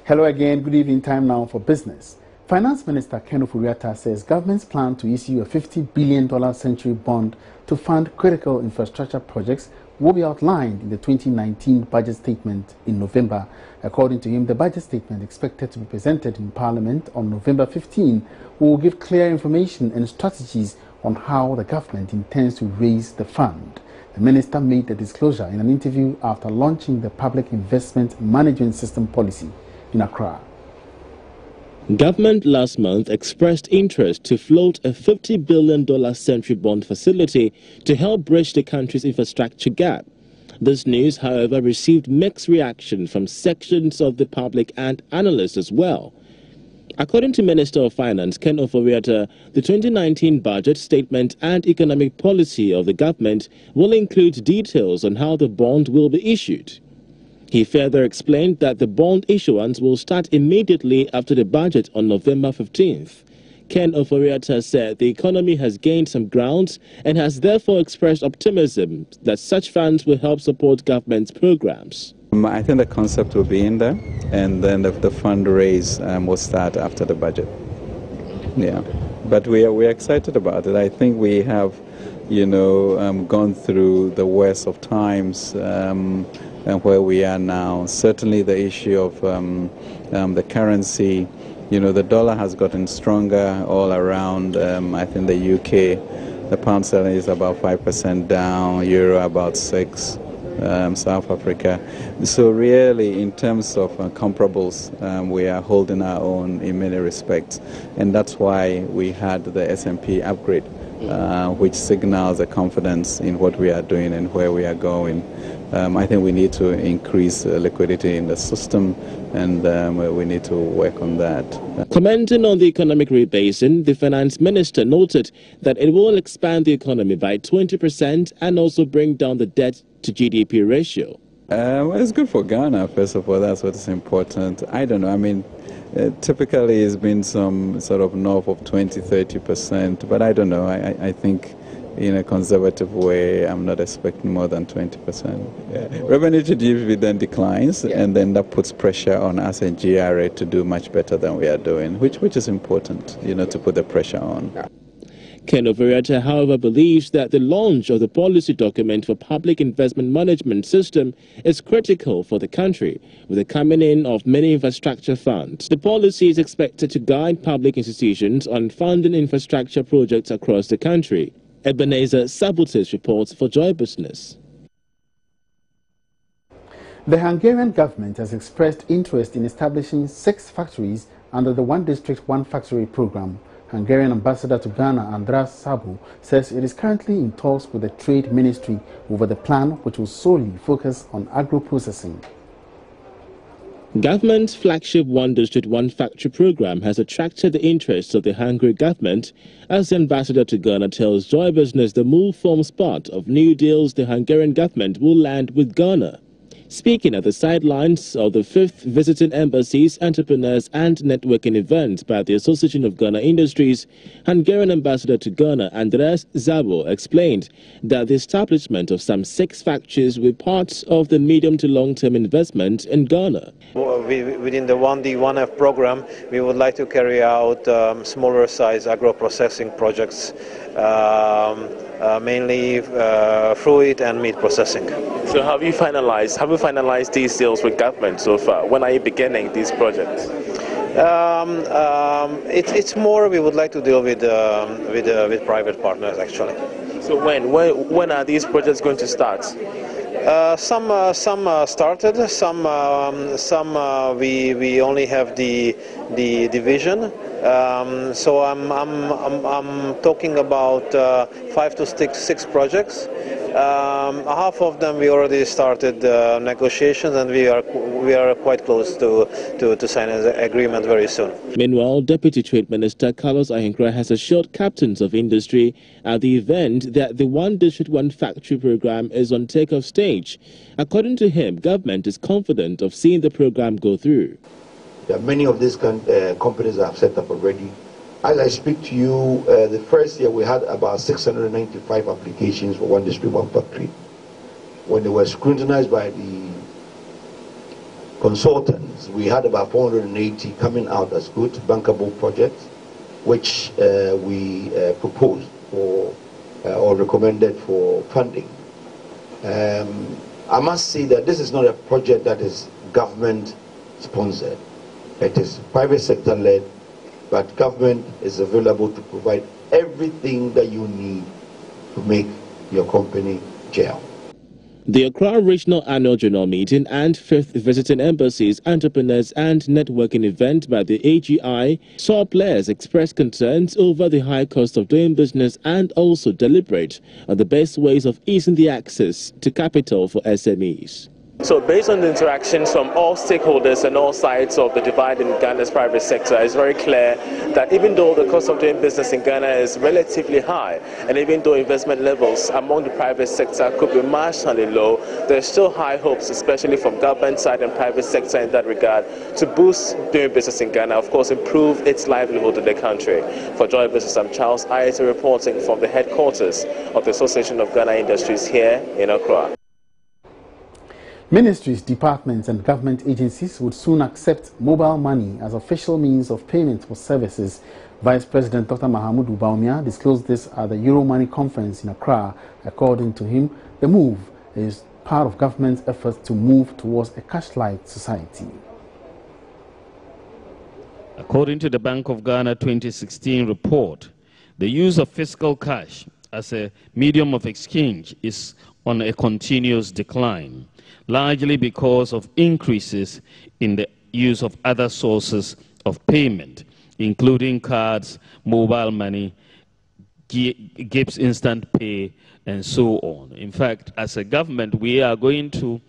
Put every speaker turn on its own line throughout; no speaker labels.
Hello again, good evening. Time now for business. Finance Minister Ken Ofori-Atta says government's plan to issue a $50 billion century bond to fund critical infrastructure projects will be outlined in the 2019 budget statement in November. According to him, the budget statement expected to be presented in Parliament on November 15 will give clear information and strategies on how the government intends to raise the fund. The minister made the disclosure in an interview after launching the Public Investment Management System policy in Accra.
Government last month expressed interest to float a $50 billion century bond facility to help bridge the country's infrastructure gap. This news, however, received mixed reaction from sections of the public and analysts as well. According to Minister of Finance Ken Ofori-Atta, the 2019 budget statement and economic policy of the government will include details on how the bond will be issued. He further explained that the bond issuance will start immediately after the budget on November 15th. Ken Ofori-Atta said the economy has gained some ground and has therefore expressed optimism that such funds will help support government's programs.
I think the concept will be in there, and then the fundraise will start after the budget. Yeah, but we're excited about it. I think we have, gone through the worst of times. And where we are now, certainly the issue of the currency, the dollar has gotten stronger all around. I think the UK, the pound sterling is about 5% down, euro about 6%, South Africa. So really, in terms of comparables, we are holding our own in many respects, and that's why we had the S&P upgrade, which signals the confidence in what we are doing and where we are going. I think we need to increase liquidity in the system, and we need to work on that.
Commenting on the economic rebasing, the finance minister noted that it will expand the economy by 20% and also bring down the debt to GDP ratio.
Well, it's good for Ghana, first of all. That's what is important. I don't know. I mean, typically it's been some sort of north of 20-30%, but I don't know. I think in a conservative way, I'm not expecting more than 20%. Yeah. Revenue to GDP then declines, and then that puts pressure on us and GRA to do much better than we are doing, which is important, to put the pressure on.
Ken Ofori-Atta, however, believes that the launch of the policy document for Public Investment Management System is critical for the country, with the coming in of many infrastructure funds. The policy is expected to guide public institutions on funding infrastructure projects across the country. Ebenezer Sabotis reports for Joy Business.
The Hungarian government has expressed interest in establishing 6 factories under the One District, One Factory program. Hungarian ambassador to Ghana, Andras Sabo, says it is currently in talks with the Trade Ministry over the plan, which will solely focus on agro-processing.
Government's flagship One District, One Factory program has attracted the interest of the Hungary government, as the ambassador to Ghana tells Joy Business the move forms part of new deals the Hungarian government will land with Ghana. Speaking at the sidelines of the 5th Visiting Embassies, Entrepreneurs and Networking event by the Association of Ghana Industries, Hungarian ambassador to Ghana, Andras Szabo, explained that the establishment of some 6 factories will be part of the medium to long-term investment in Ghana.
Within the 1D, 1F program, we would like to carry out smaller size agro-processing projects, mainly fruit and meat processing.
So have you finalized these deals with government so far? When are you beginning these projects?
It's more we would like to deal with private partners actually.
So when are these projects going to start?
Some started. Some we only have the vision. So I'm talking about 5 to 6 projects. Half of them we already started negotiations, and we are quite close to sign an agreement very soon.
Meanwhile, Deputy Trade Minister Carlos Ahinkra has assured captains of industry at the event that the One District, One Factory program is on takeoff stage. According to him, government is confident of seeing the program go through.
There are many of these companies that have set up already. As I speak to you, the first year we had about 695 applications for One District, One Factory. When they were scrutinized by the consultants. We had about 480 coming out as good bankable projects, which we proposed for or recommended for funding. I must say that this is not a project that is government sponsored. It is private sector led, but government is available to provide everything that you need to make your company gel.
The Accra Regional Annual General Meeting and 5th Visiting Embassies, Entrepreneurs and Networking event by the AGI saw players express concerns over the high cost of doing business and also deliberate on the best ways of easing the access to capital for SMEs.
So based on the interactions from all stakeholders and all sides of the divide in Ghana's private sector, it's very clear that even though the cost of doing business in Ghana is relatively high, and even though investment levels among the private sector could be marginally low, there's still high hopes, especially from government side and private sector in that regard, to boost doing business in Ghana, of course, improve its livelihood in the country. For Joy Business, I'm Charles Ayete reporting from the headquarters of the Association of Ghana Industries here in Accra.
Ministries, departments and government agencies would soon accept mobile money as official means of payment for services. Vice President Dr. Mahamudu Bawumia disclosed this at the Euromoney conference in Accra. According to him, the move is part of government's efforts to move towards a cash-light society.
According to the Bank of Ghana 2016 report, the use of physical cash as a medium of exchange is on a continuous decline, largely because of increases in the use of other sources of payment, including cards, mobile money, GIPS Instant Pay, and so on. In fact, as a government, we are going to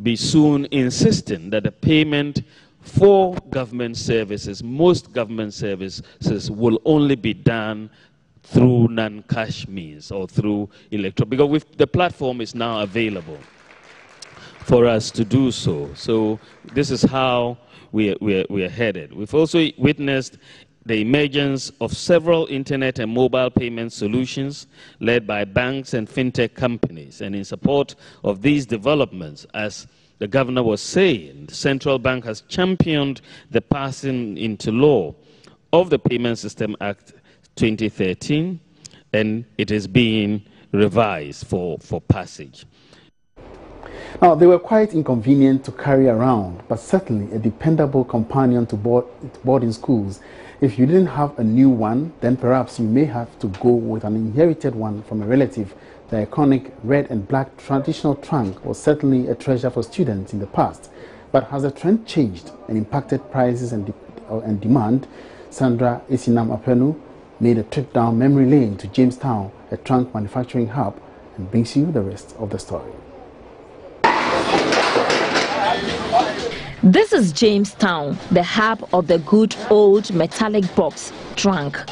be soon insisting that the payment for government services, most government services, will only be done through non-cash means or through electronic, because the platform is now available for us to do so. So this is how we are headed. We've also witnessed the emergence of several internet and mobile payment solutions led by banks and fintech companies. And in support of these developments, as the governor was saying, the Central Bank has championed the passing into law of the Payment System Act 2013, and it is being revised for passage.
Now, they were quite inconvenient to carry around, but certainly a dependable companion to boarding schools. If you didn't have a new one, then perhaps you may have to go with an inherited one from a relative. The iconic red and black traditional trunk was certainly a treasure for students in the past. But has the trend changed and impacted prices and demand? Sandra Isinam Apenu made a trip down memory lane to Jamestown, a trunk manufacturing hub, and brings you the rest of the story.
This is Jamestown, the hub of the good old metallic box trunk.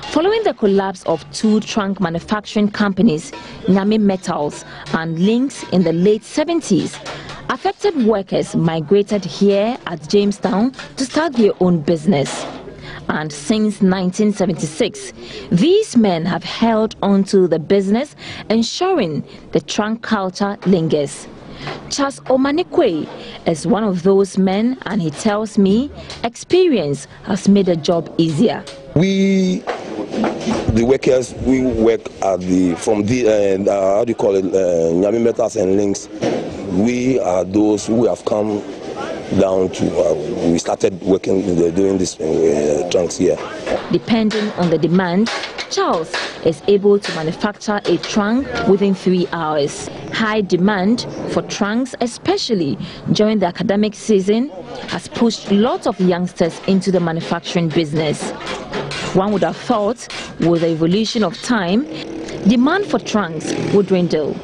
Following the collapse of two trunk manufacturing companies, Nyame Metals and Links, in the late 70s, affected workers migrated here at Jamestown to start their own business. And since 1976, these men have held onto the business, ensuring the trunk culture lingers. Charles Omanekwe is one of those men, and he tells me experience has made the job easier.
We, the workers, we work at how do you call it, Nyame Metals and Links. We are those who have come down to, we started working, doing this trunks here. Depending
on the demand, Charles is able to manufacture a trunk within 3 hours. High demand for trunks, especially during the academic season, has pushed lots of youngsters into the manufacturing business. One would have thought, with the evolution of time, demand for trunks would dwindle.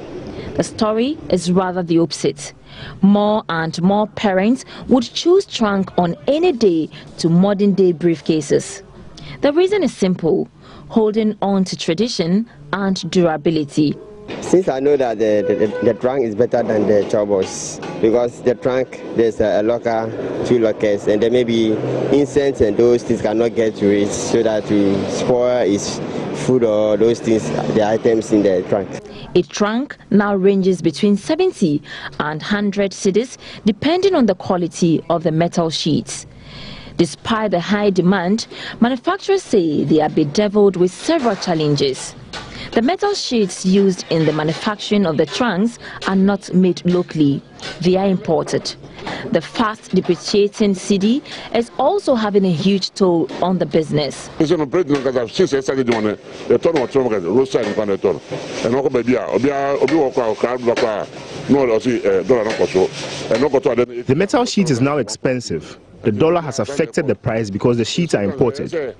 The story is rather the opposite. More and more parents would choose trunk on any day to modern-day briefcases. The reason is simple: holding on to tradition and durability.
Since I know that the trunk is better than the chobos, because the trunk, there's a locker, 2 lockers, and there may be incense and those things cannot get to it, so that to spoil its food or those things, the items in the trunk.
A trunk now ranges between 70 and 100 cedis, depending on the quality of the metal sheets. Despite the high demand, manufacturers say they are bedeviled with several challenges. The metal sheets used in the manufacturing of the trunks are not made locally. They are imported. The fast depreciating cedi is also having a huge toll on the business.
The metal sheet is now expensive. The dollar has affected the price because the sheets are imported.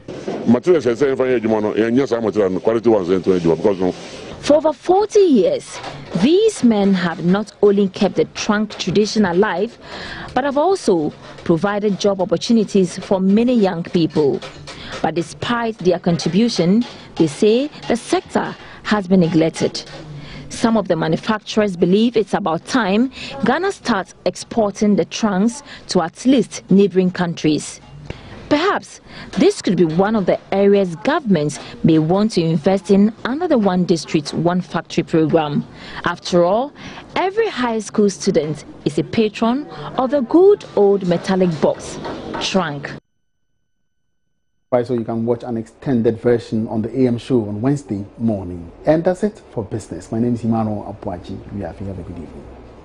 For over 40 years, these men have not only kept the trunk tradition alive, but have also provided job opportunities for many young people. But despite their contribution, they say the sector has been neglected. Some of the manufacturers believe it's about time Ghana starts exporting the trunks to at least neighboring countries. Perhaps this could be one of the areas governments may want to invest in under the One District, One Factory program. After all, every high school student is a patron of the good old metallic box, trunk.
Right, so you can watch an extended version on the AM show on Wednesday morning. And that's it for business. My name is Emmanuel Apuaji. Have a good evening.